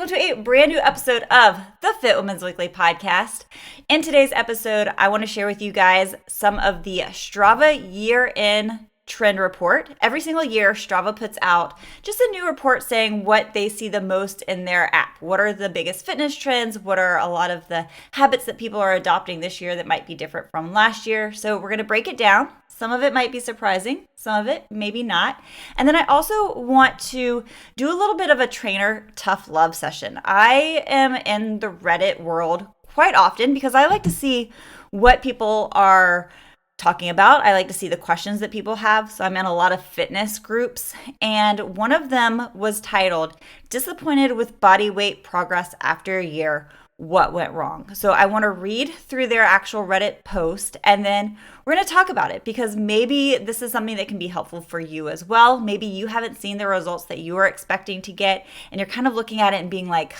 welcome to a brand new episode of the Fit Women's Weekly podcast. In today's episode, I want to share with you guys some of the Strava year-end trend report. Every single year, Strava puts out just a new report saying what they see the most in their app. What are the biggest fitness trends? What are a lot of the habits that people are adopting this year that might be different from last year? So we're going to break it down. Some of it might be surprising, some of it maybe not. And then I also want to do a little bit of a trainer tough love session. I am in the Reddit world quite often because I like to see what people are talking about. I like to see the questions that people have. So I'm in a lot of fitness groups, and one of them was titled, "Disappointed with Body Weight Progress After a Year. What went wrong?" So I want to read through their actual Reddit post, and then we're going to talk about it because maybe this is something that can be helpful for you as well. Maybe you haven't seen the results that you were expecting to get, and you're kind of looking at it and being like,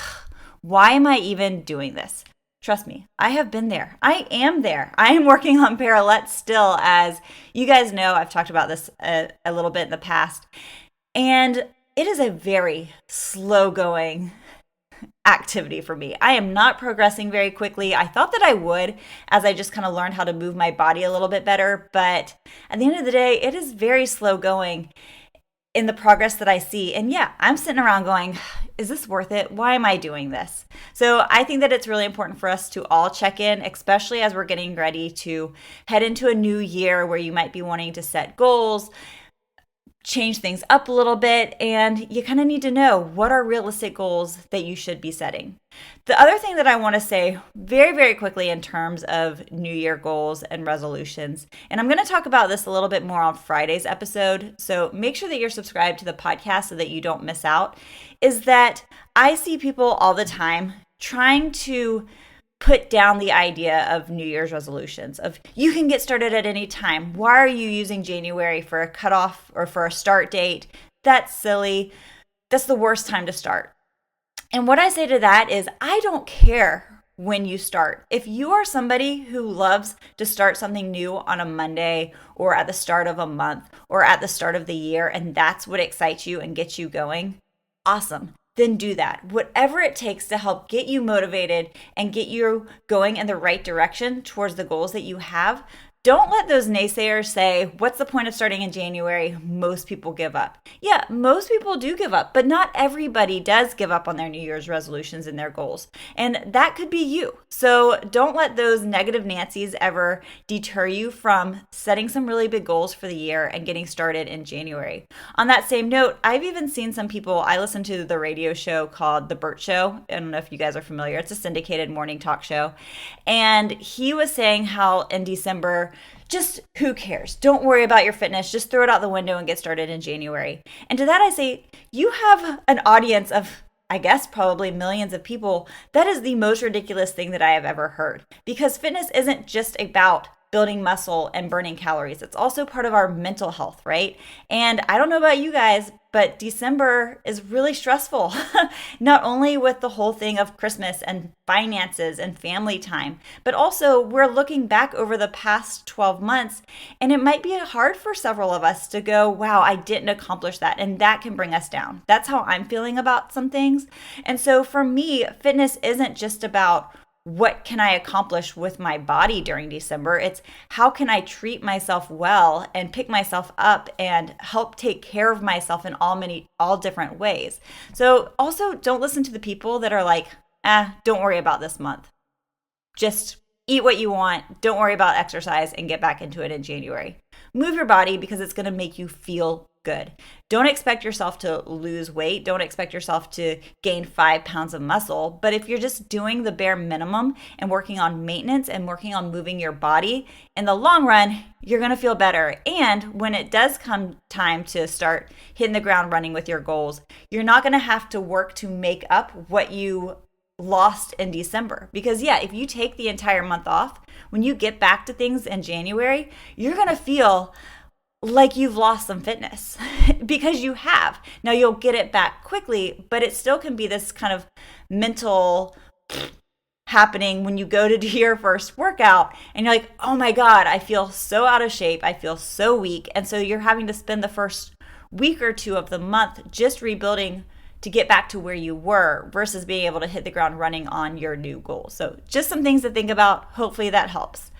why am I even doing this? Trust me, I have been there. I am there. I am working on parallettes still, as you guys know. I've talked about this a little bit in the past. And it is a very slow going activity for me. I am not progressing very quickly. I thought that I would as I just kind of learned how to move my body a little bit better. But at the end of the day, it is very slow going in the progress that I see. And yeah, I'm sitting around going, is this worth it? Why am I doing this? So I think that it's really important for us to all check in, especially as we're getting ready to head into a new year where you might be wanting to set goals, change things up a little bit, and you kind of need to know what are realistic goals that you should be setting. The other thing that I want to say very, very quickly in terms of New Year goals and resolutions, and I'm going to talk about this a little bit more on Friday's episode, so make sure that you're subscribed to the podcast so that you don't miss out, is that I see people all the time trying to put down the idea of New Year's resolutions, of you can get started at any time. Why are you using January for a cutoff or for a start date? That's silly. That's the worst time to start. And what I say to that is, I don't care when you start. If you are somebody who loves to start something new on a Monday or at the start of a month or at the start of the year, and that's what excites you and gets you going, awesome. Then do that. Whatever it takes to help get you motivated and get you going in the right direction towards the goals that you have. Don't let those naysayers say, what's the point of starting in January? Most people give up. Yeah, most people do give up, but not everybody does give up on their New Year's resolutions and their goals. And that could be you. So don't let those negative Nancy's ever deter you from setting some really big goals for the year and getting started in January. On that same note, I've even seen some people, I listen to the radio show called The Burt Show. I don't know if you guys are familiar. It's a syndicated morning talk show. And he was saying how in December, just who cares? Don't worry about your fitness. Just throw it out the window and get started in January. And to that I say, you have an audience of, I guess, probably millions of people. That is the most ridiculous thing that I have ever heard. Because fitness isn't just about building muscle and burning calories. It's also part of our mental health, right? And I don't know about you guys, but December is really stressful. Not only with the whole thing of Christmas and finances and family time, but also we're looking back over the past 12 months, and it might be hard for several of us to go, wow, I didn't accomplish that. And that can bring us down. That's how I'm feeling about some things. And so for me, fitness isn't just about what can I accomplish with my body during December? It's how can I treat myself well and pick myself up and help take care of myself in all different ways. So also don't listen to the people that are like, don't worry about this month. Just eat what you want. Don't worry about exercise and get back into it in January. Move your body because it's going to make you feel good. Don't expect yourself to lose weight. Don't expect yourself to gain 5 pounds of muscle. But if you're just doing the bare minimum and working on maintenance and working on moving your body, in the long run, you're going to feel better. And when it does come time to start hitting the ground running with your goals, you're not going to have to work to make up what you lost in December. Because yeah, if you take the entire month off, when you get back to things in January, you're going to feel like you've lost some fitness because you have. Now you'll get it back quickly, but it still can be this kind of mental happening when you go to do your first workout and you're like, oh my God, I feel so out of shape. I feel so weak. And so you're having to spend the first week or two of the month just rebuilding to get back to where you were versus being able to hit the ground running on your new goal. So just some things to think about. Hopefully that helps.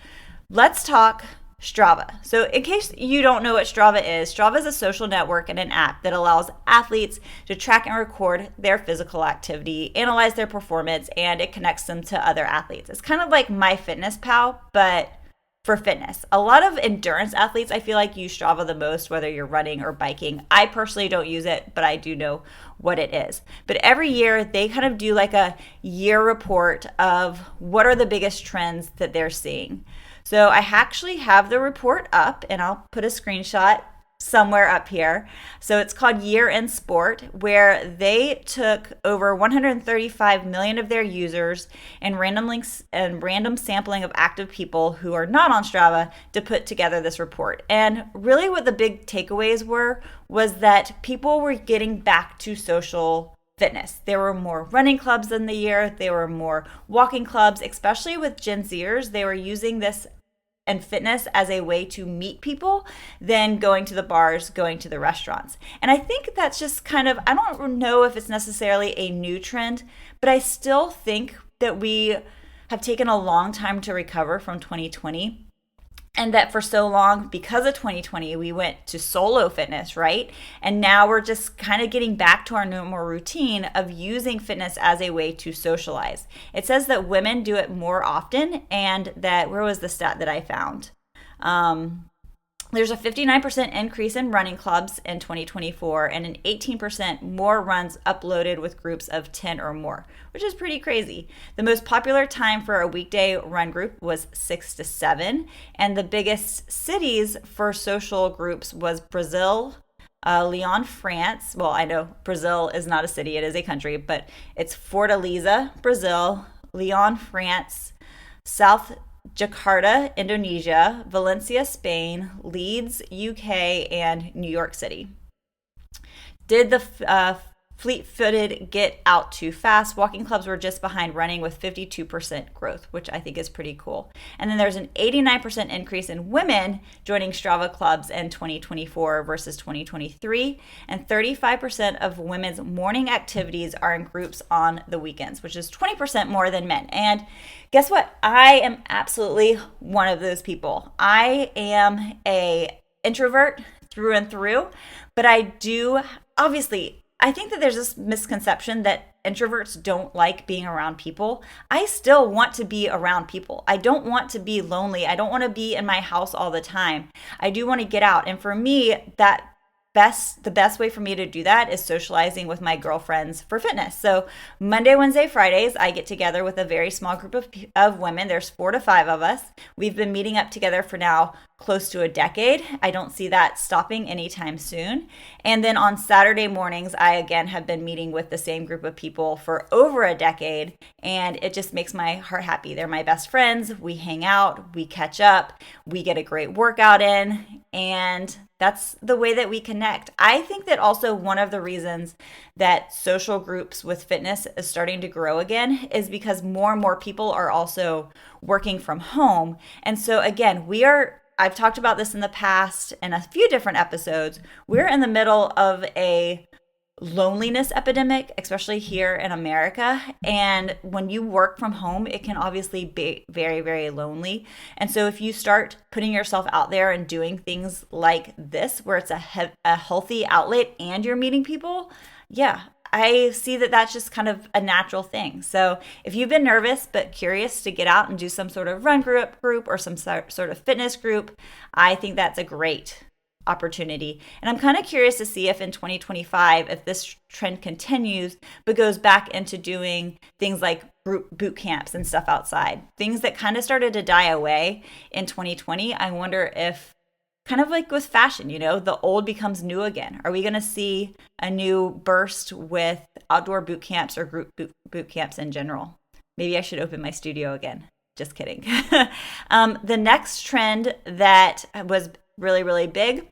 Let's talk Strava. So in case you don't know what Strava is a social network and an app that allows athletes to track and record their physical activity, analyze their performance, and it connects them to other athletes. It's kind of like MyFitnessPal, but for fitness. A lot of endurance athletes, I feel like, use Strava the most, whether you're running or biking. I personally don't use it, but I do know what it is. But every year they kind of do like a year report of what are the biggest trends that they're seeing. So I actually have the report up, and I'll put a screenshot somewhere up here. So it's called Year in Sport, where they took over 135 million of their users and random sampling of active people who are not on Strava to put together this report. And really what the big takeaways was that people were getting back to social fitness. There were more running clubs in the year. There were more walking clubs, especially with Gen Zers. They were using this and fitness as a way to meet people than going to the bars, going to the restaurants. And I think that's just kind of, I don't know if it's necessarily a new trend, but I still think that we have taken a long time to recover from 2020. And that for so long, because of 2020, we went to solo fitness, right? And now we're just kind of getting back to our normal routine of using fitness as a way to socialize. It says that women do it more often, and that, where was the stat that I found? There's a 59% increase in running clubs in 2024 and an 18% more runs uploaded with groups of 10 or more, which is pretty crazy. The most popular time for a weekday run group was 6 to 7, and the biggest cities for social groups was Brazil, Lyon, France. Well, I know Brazil is not a city, it is a country, but it's Fortaleza, Brazil, Lyon, France, South Jakarta, Indonesia, Valencia, Spain, Leeds, UK, and New York City. Did the fleet-footed get out too fast? Walking clubs were just behind running with 52% growth, which I think is pretty cool. And then there's an 89% increase in women joining Strava clubs in 2024 versus 2023. And 35% of women's morning activities are in groups on the weekends, which is 20% more than men. And guess what? I am absolutely one of those people. I am an introvert through and through, but I do, obviously, I think that there's this misconception that introverts don't like being around people. I still want to be around people. I don't want to be lonely. I don't want to be in my house all the time. I do want to get out. And for me, the best way for me to do that is socializing with my girlfriends for fitness. So Monday, Wednesday, Fridays, I get together with a very small group of women. There's 4 to 5 of us. We've been meeting up together for now close to a decade. I don't see that stopping anytime soon. And then on Saturday mornings, I again have been meeting with the same group of people for over a decade, and it just makes my heart happy. They're my best friends. We hang out, we catch up, we get a great workout in, and that's the way that we connect. I think that also one of the reasons that social groups with fitness is starting to grow again is because more and more people are also working from home. And so again, I've talked about this in the past in a few different episodes. We're in the middle of a loneliness epidemic, especially here in America. And when you work from home, it can obviously be very, very lonely. And so if you start putting yourself out there and doing things like this, where it's a healthy outlet and you're meeting people, yeah, I see that that's just kind of a natural thing. So if you've been nervous but curious to get out and do some sort of run group or some sort of fitness group, I think that's a great opportunity. And I'm kind of curious to see if in 2025, if this trend continues, but goes back into doing things like group boot camps and stuff outside, things that kind of started to die away in 2020. I wonder if, kind of like with fashion, the old becomes new again. Are we going to see a new burst with outdoor boot camps or group boot camps in general? Maybe I should open my studio again. Just kidding. The next trend that was really, really big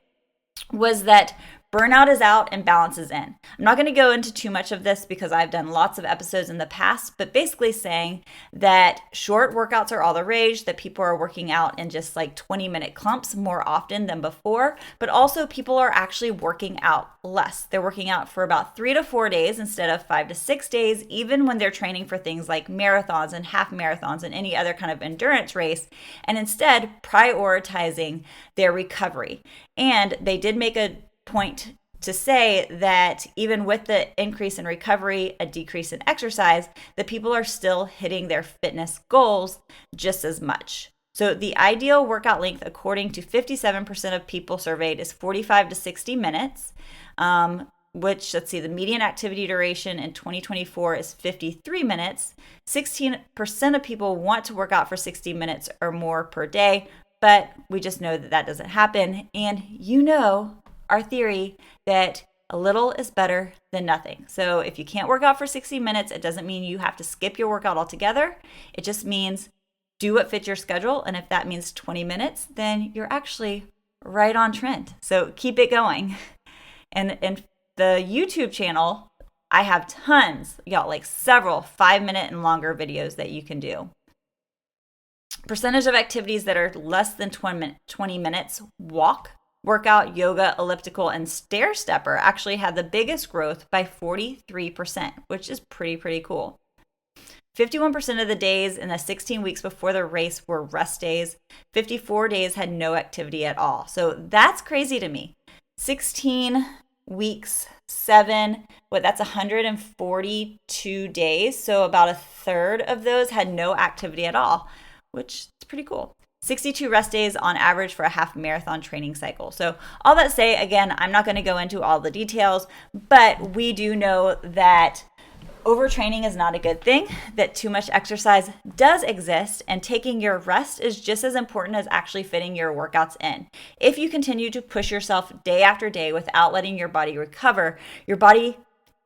was that Burnout is out and balance is in. I'm not going to go into too much of this because I've done lots of episodes in the past, but basically saying that short workouts are all the rage, that people are working out in just like 20-minute clumps more often than before, but also people are actually working out less. They're working out for about 3 to 4 days instead of 5 to 6 days, even when they're training for things like marathons and half marathons and any other kind of endurance race, and instead prioritizing their recovery. And they did make a point to say that even with the increase in recovery, a decrease in exercise, that people are still hitting their fitness goals just as much. So the ideal workout length, according to 57% of people surveyed, is 45 to 60 minutes, which, let's see, the median activity duration in 2024 is 53 minutes. 16% of people want to work out for 60 minutes or more per day, but we just know that that doesn't happen. And you know our theory that a little is better than nothing. So if you can't work out for 60 minutes, it doesn't mean you have to skip your workout altogether. It just means do what fits your schedule. And if that means 20 minutes, then you're actually right on trend. So keep it going. And the YouTube channel, I have tons, like several 5-minute and longer videos that you can do. Percentage of activities that are less than 20 minutes: walk, workout, yoga, elliptical, and stair stepper actually had the biggest growth by 43%, which is pretty cool. 51% of the days in the 16 weeks before the race were rest days. 54 days had no activity at all. So that's crazy to me. 16 weeks, that's 142 days. So about a third of those had no activity at all, which is pretty cool. 62 rest days on average for a half marathon training cycle. So all that to say, again, I'm not going to go into all the details, but we do know that overtraining is not a good thing, that too much exercise does exist, and taking your rest is just as important as actually fitting your workouts in. If you continue to push yourself day after day without letting your body recover, your body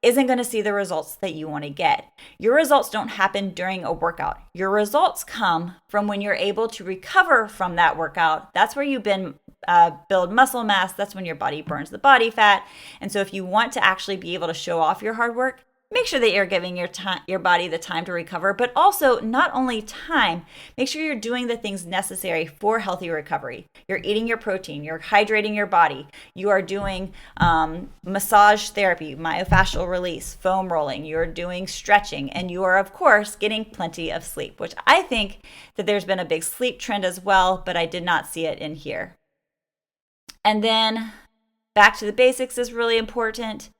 isn't going to see the results that you want to get. Your results don't happen during a workout. Your results come from when you're able to recover from that workout. That's where you build muscle mass. That's when your body burns the body fat. And so if you want to actually be able to show off your hard work, make sure that you're giving your body the time to recover, but also not only time, make sure you're doing the things necessary for healthy recovery. You're eating your protein, you're hydrating your body, you are doing massage therapy, myofascial release, foam rolling, you're doing stretching, and you are, of course, getting plenty of sleep, which I think that there's been a big sleep trend as well, but I did not see it in here. And then back to the basics is really important.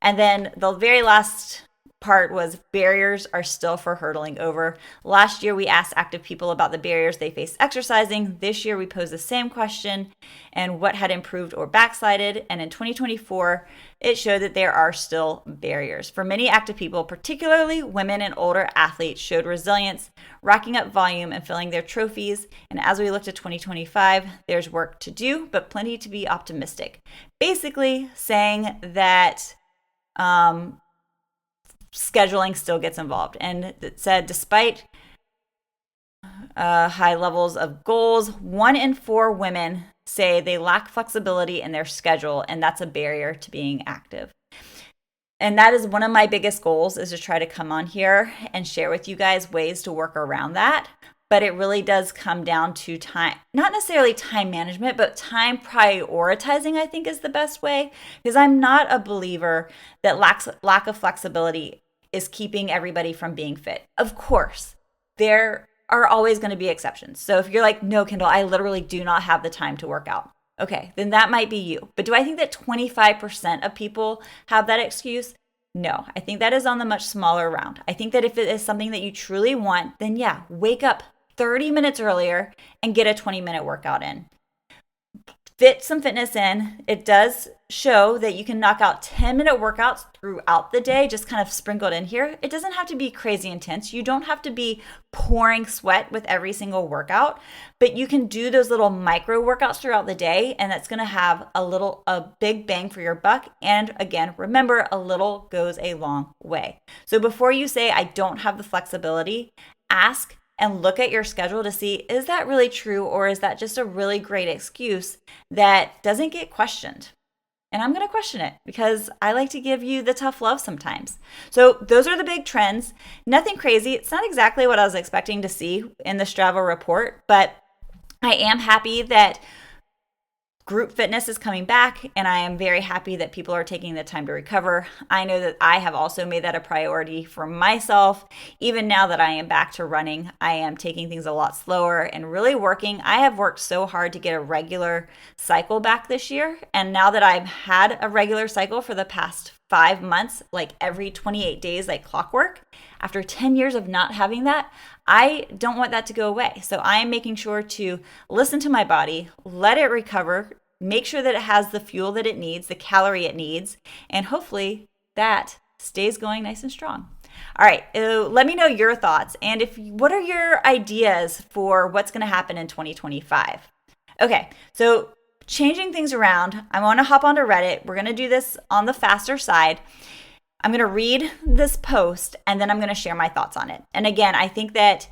And then the very last part was barriers are still for hurdling over. Last year, we asked active people about the barriers they face exercising. This year, we posed the same question and what had improved or backslided. And in 2024, it showed that there are still barriers. For many active people, particularly women and older athletes, showed resilience, racking up volume and filling their trophies. And as we look to 2025, there's work to do, but plenty to be optimistic. Basically saying that scheduling still gets involved. And it said, despite high levels of goals, 1 in 4 women say they lack flexibility in their schedule, and that's a barrier to being active. And that is one of my biggest goals, is to try to come on here and share with you guys ways to work around that. But it really does come down to time, not necessarily time management, but time prioritizing, I think, is the best way. Because I'm not a believer that lack of flexibility is keeping everybody from being fit. Of course, there are always going to be exceptions. So if you're like, no, Kindal, I literally do not have the time to work out. Okay, then that might be you. But do I think that 25% of people have that excuse? No, I think that is on the much smaller round. I think that if it is something that you truly want, then yeah, wake up 30 minutes earlier and get a 20-minute workout in. Fit some fitness in. It does show that you can knock out 10-minute workouts throughout the day, just kind of sprinkled in here. It doesn't have to be crazy intense. You don't have to be pouring sweat with every single workout, but you can do those little micro workouts throughout the day, and that's going to have a big bang for your buck. And again, remember, a little goes a long way. So before you say, I don't have the flexibility, ask and look at your schedule to see, is that really true, or is that just a really great excuse that doesn't get questioned? And I'm going to question it because I like to give you the tough love sometimes. So those are the big trends. Nothing crazy. It's not exactly what I was expecting to see in the Strava report, but I am happy that group fitness is coming back, and I am very happy that people are taking the time to recover. I know that I have also made that a priority for myself. Even now that I am back to running, I am taking things a lot slower and really working. I have worked so hard to get a regular cycle back this year, and now that I've had a regular cycle for the past 5 months, like every 28 days, like clockwork, after 10 years of not having that, I don't want that to go away. So I am making sure to listen to my body, let it recover, make sure that it has the fuel that it needs, the calorie it needs, and hopefully that stays going nice and strong. All right, let me know your thoughts, and what are your ideas for what's going to happen in 2025? Okay, so changing things around, I want to hop onto Reddit. We're going to do this on the faster side. I'm going to read this post and then I'm going to share my thoughts on it. And again, I think that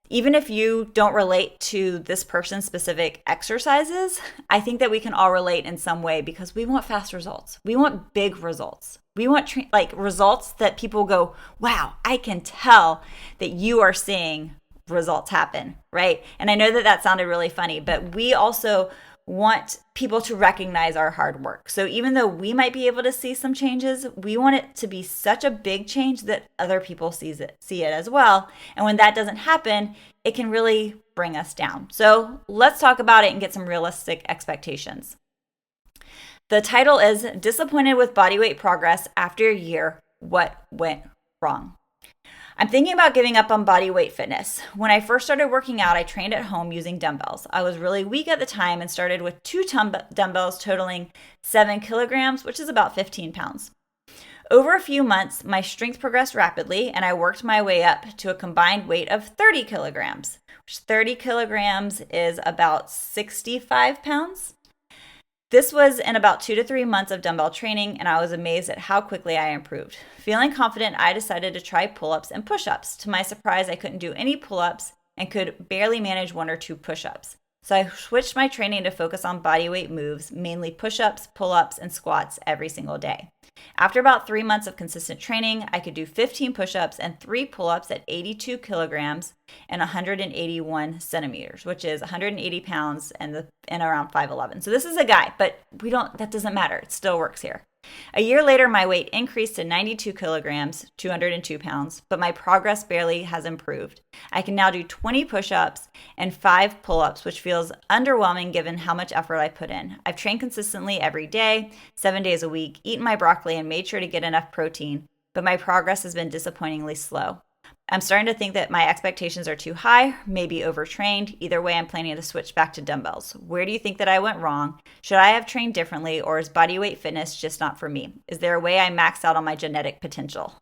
even if you don't relate to this person's specific exercises, I think that we can all relate in some way because we want fast results. We want big results. We want results that people go, wow, I can tell that you are seeing results happen, right? And I know that that sounded really funny, but we also want people to recognize our hard work. So even though we might be able to see some changes, we want it to be such a big change that other people see it as well. And when that doesn't happen, it can really bring us down. So let's talk about it and get some realistic expectations. The title is Disappointed with Bodyweight Progress After a Year, What Went Wrong? I'm thinking about giving up on bodyweight fitness. When I first started working out, I trained at home using dumbbells. I was really weak at the time and started with 2 dumbbells totaling 7 kilograms, which is about 15 pounds. Over a few months, my strength progressed rapidly and I worked my way up to a combined weight of 30 kilograms, which 30 kilograms is about 65 pounds. This was in about 2 to 3 months of dumbbell training, and I was amazed at how quickly I improved. Feeling confident, I decided to try pull-ups and push-ups. To my surprise, I couldn't do any pull-ups and could barely manage 1 or 2 push-ups. So I switched my training to focus on bodyweight moves, mainly push-ups, pull-ups, and squats every single day. After about 3 months of consistent training, I could do 15 push-ups and 3 pull-ups at 82 kilograms and 181 centimeters, which is 180 pounds and around 5'11". So this is a guy, but that doesn't matter. It still works here. A year later, my weight increased to 92 kilograms, 202 pounds, but my progress barely has improved. I can now do 20 push-ups and 5 pull-ups, which feels underwhelming given how much effort I put in. I've trained consistently every day, 7 days a week, eaten my broccoli, and made sure to get enough protein, but my progress has been disappointingly slow. I'm starting to think that my expectations are too high, maybe overtrained. Either way, I'm planning to switch back to dumbbells. Where do you think that I went wrong? Should I have trained differently, or is bodyweight fitness just not for me? Is there a way I max out on my genetic potential?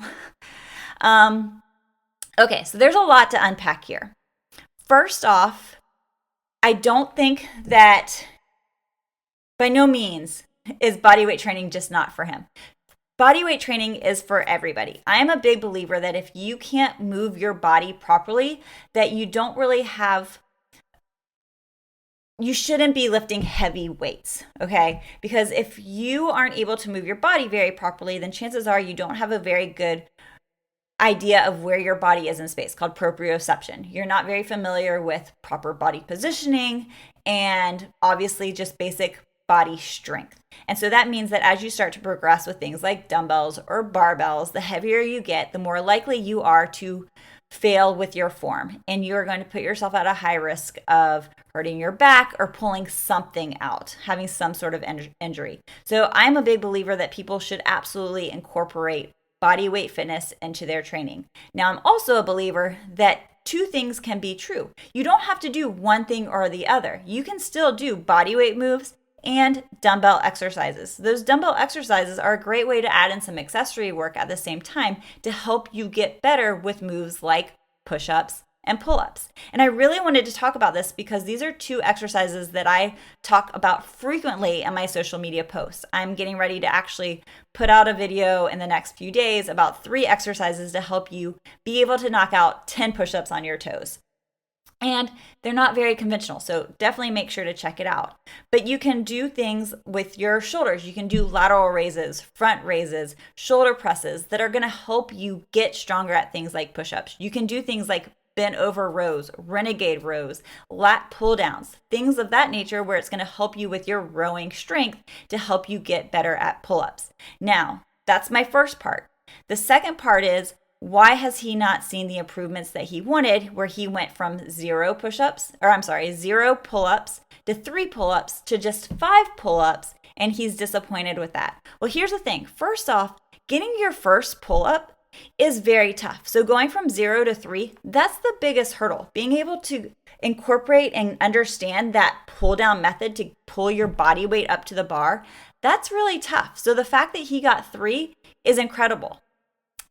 Okay, so there's a lot to unpack here. First off, I don't think that by no means is bodyweight training just not for him. Bodyweight training is for everybody. I'm a big believer that if you can't move your body properly, that you shouldn't be lifting heavy weights, okay? Because if you aren't able to move your body very properly, then chances are you don't have a very good idea of where your body is in space, called proprioception. You're not very familiar with proper body positioning and obviously just basic body strength. And so that means that as you start to progress with things like dumbbells or barbells, the heavier you get, the more likely you are to fail with your form. And you're going to put yourself at a high risk of hurting your back or pulling something out, having some sort of injury. So I'm a big believer that people should absolutely incorporate body weight fitness into their training. Now, I'm also a believer that 2 things can be true. You don't have to do one thing or the other. You can still do body weight moves and dumbbell exercises. Those dumbbell exercises are a great way to add in some accessory work at the same time to help you get better with moves like push-ups and pull-ups. And I really wanted to talk about this because these are 2 exercises that I talk about frequently in my social media posts. I'm getting ready to actually put out a video in the next few days about 3 exercises to help you be able to knock out 10 push-ups on your toes. And they're not very conventional, so definitely make sure to check it out. But you can do things with your shoulders. You can do lateral raises, front raises, shoulder presses that are going to help you get stronger at things like push-ups. You can do things like bent over rows, renegade rows, lat pull downs, things of that nature where it's going to help you with your rowing strength to help you get better at pull-ups. Now, that's my first part. The second part is, why has he not seen the improvements that he wanted, where he went from zero pull-ups to 3 pull-ups to just 5 pull-ups, and he's disappointed with that? Well, here's the thing. First off, getting your first pull-up is very tough. So going from 0 to 3, that's the biggest hurdle. Being able to incorporate and understand that pull down method to pull your body weight up to the bar, that's really tough. So the fact that he got 3 is incredible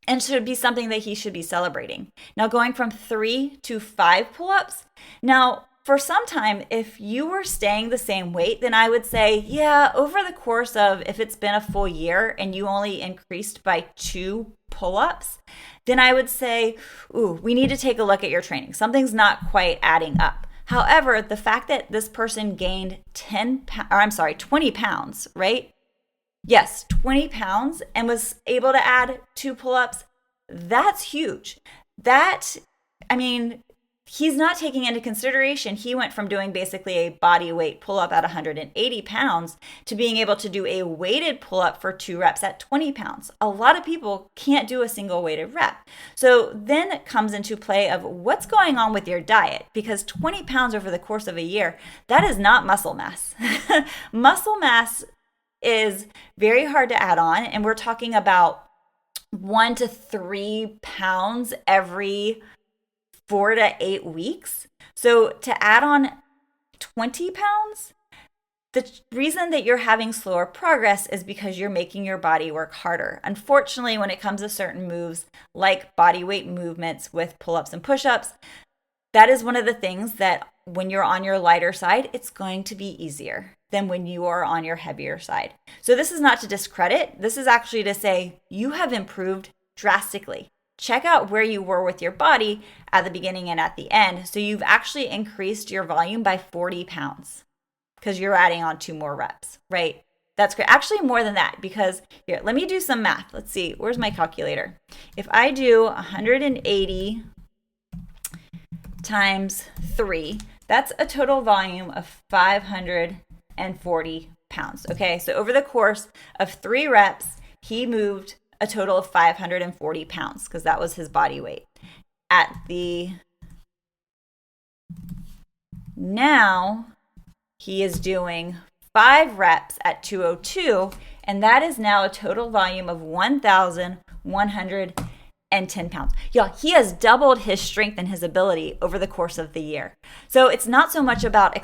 and should be something that he should be celebrating. Now, going from 3 to 5 pull-ups. Now, for some time, if you were staying the same weight, then I would say, yeah, over the course of, if it's been a full year and you only increased by 2 pull-ups, then I would say, ooh, we need to take a look at your training. Something's not quite adding up. However, the fact that this person gained 20 pounds, right? Yes, 20 pounds and was able to add 2 pull-ups, that's huge. He's not taking into consideration, he went from doing basically a body weight pull-up at 180 pounds to being able to do a weighted pull-up for 2 reps at 20 pounds. A lot of people can't do a single weighted rep. So then it comes into play of what's going on with your diet, because 20 pounds over the course of a year, that is not muscle mass. Muscle mass is very hard to add on, and we're talking about 1 to 3 pounds every 4 to 8 weeks. So to add on 20 pounds, the reason that you're having slower progress is because you're making your body work harder. Unfortunately, when it comes to certain moves like body weight movements with pull-ups and push-ups, that is one of the things that when you're on your lighter side, it's going to be easier than when you are on your heavier side. So this is not to discredit. This is actually to say you have improved drastically. Check out where you were with your body at the beginning and at the end. So you've actually increased your volume by 40 pounds because you're adding on 2 more reps, right? That's great. Actually, more than that, because here, let me do some math. Let's see. Where's my calculator? If I do 180 times 3, that's a total volume of 540 pounds. Okay, so over the course of 3 reps, he moved a total of 540 pounds because that was his body weight. Now he is doing 5 reps at 202, and that is now a total volume of 1,110 pounds. Yeah, he has doubled his strength and his ability over the course of the year. So it's not so much about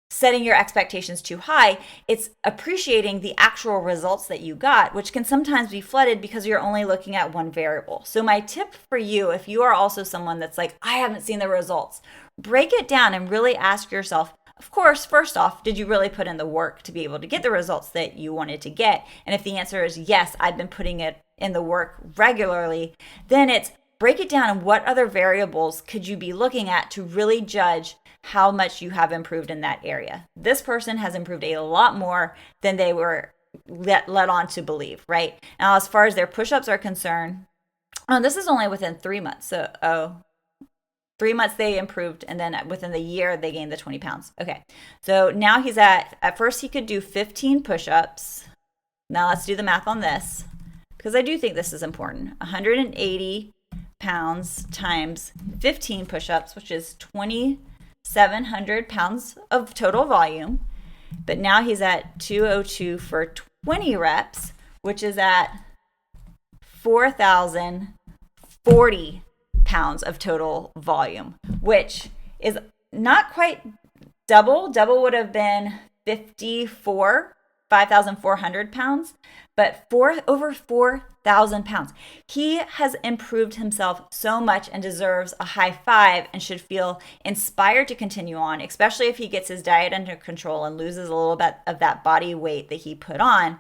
setting your expectations too high. It's appreciating the actual results that you got, which can sometimes be flooded because you're only looking at one variable. So my tip for you, if you are also someone that's like, I haven't seen the results, break it down and really ask yourself, of course, first off, did you really put in the work to be able to get the results that you wanted to get? And if the answer is yes, I've been putting it in the work regularly, then it's break it down and what other variables could you be looking at to really judge how much you have improved in that area. This person has improved a lot more than they were led on to believe, right? Now, as far as their push-ups are concerned, this is only within 3 months. So, 3 months they improved, and then within the year they gained the 20 pounds. Okay, so now he's at first he could do 15 push-ups. Now let's do the math on this, because I do think this is important. 180 pounds times 15 push-ups, which is 2,700 pounds of total volume. But now he's at 202 for 20 reps, which is at 4,040 pounds of total volume, which is not quite double. Double would have been 5,400 pounds, but over 4,000 pounds. He has improved himself so much and deserves a high five and should feel inspired to continue on, especially if he gets his diet under control and loses a little bit of that body weight that he put on.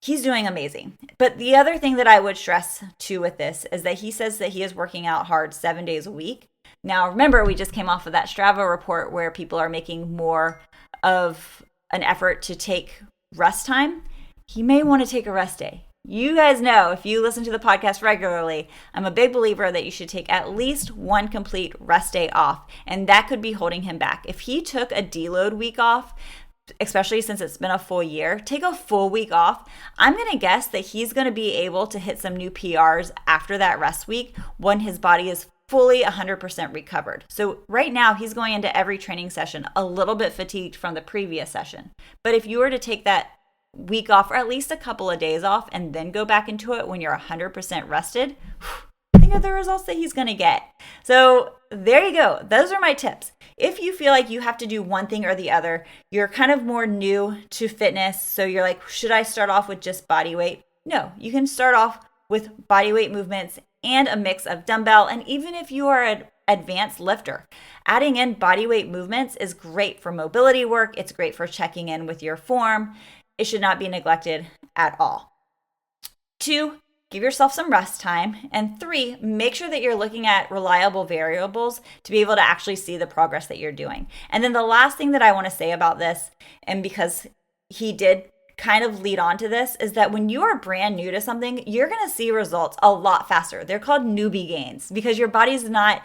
He's doing amazing. But the other thing that I would stress too with this is that he says that he is working out hard 7 days a week. Now, remember, we just came off of that Strava report where people are making more of an effort to take rest time. He may want to take a rest day. You guys know, if you listen to the podcast regularly, I'm a big believer that you should take at least one complete rest day off, and that could be holding him back. If he took a deload week off, especially since it's been a full year, take a full week off. I'm going to guess that he's going to be able to hit some new PRs after that rest week when his body is fully 100% recovered. So right now he's going into every training session a little bit fatigued from the previous session. But if you were to take that week off or at least a couple of days off and then go back into it when you're 100% rested, think of the results that he's going to get. So there you go. Those are my tips. If you feel like you have to do one thing or the other, you're kind of more new to fitness. So you're like, should I start off with just body weight? No, you can start off with body weight movements and a mix of dumbbell. And even if you are an advanced lifter, adding in body weight movements is great for mobility work. It's great for checking in with your form. It should not be neglected at all. 2, give yourself some rest time. And 3, make sure that you're looking at reliable variables to be able to actually see the progress that you're doing. And then the last thing that I want to say about this, and because he did kind of lead on to this, is that when you are brand new to something, you're going to see results a lot faster. They're called newbie gains because your body's not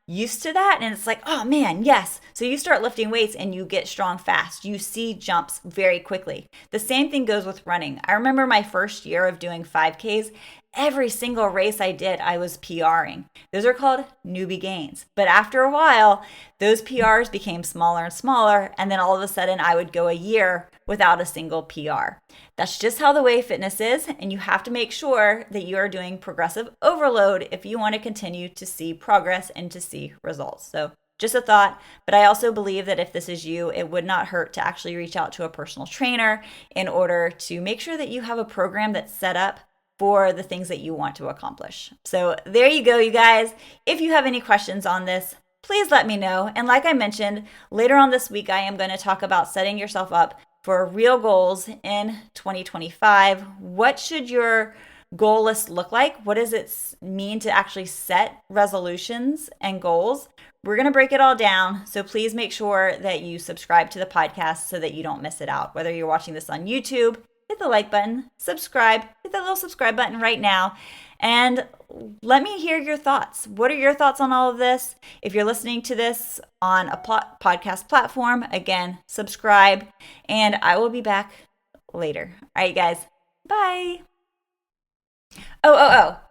used to that. And it's like, oh man, yes. So you start lifting weights and you get strong fast. You see jumps very quickly. The same thing goes with running. I remember my first year of doing 5Ks. Every single race I did, I was PRing. Those are called newbie gains. But after a while, those PRs became smaller and smaller. And then all of a sudden, I would go a year without a single PR. That's just how the way fitness is. And you have to make sure that you are doing progressive overload if you want to continue to see progress and to see results. So just a thought, but I also believe that if this is you, it would not hurt to actually reach out to a personal trainer in order to make sure that you have a program that's set up for the things that you want to accomplish. So there you go, you guys. If you have any questions on this, please let me know. And like I mentioned, later on this week, I am going to talk about setting yourself up for real goals in 2025. What should your goal list look like? What does it mean to actually set resolutions and goals? We're going to break it all down. So please make sure that you subscribe to the podcast so that you don't miss it out. Whether you're watching this on YouTube, hit the like button, subscribe, hit that little subscribe button right now, and let me hear your thoughts. What are your thoughts on all of this? If you're listening to this on a podcast platform, again, subscribe, and I will be back later. All right, guys, bye.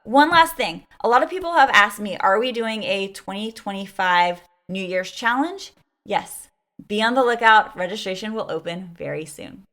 One last thing. A lot of people have asked me, are we doing a 2025 New Year's challenge? Yes. Be on the lookout. Registration will open very soon.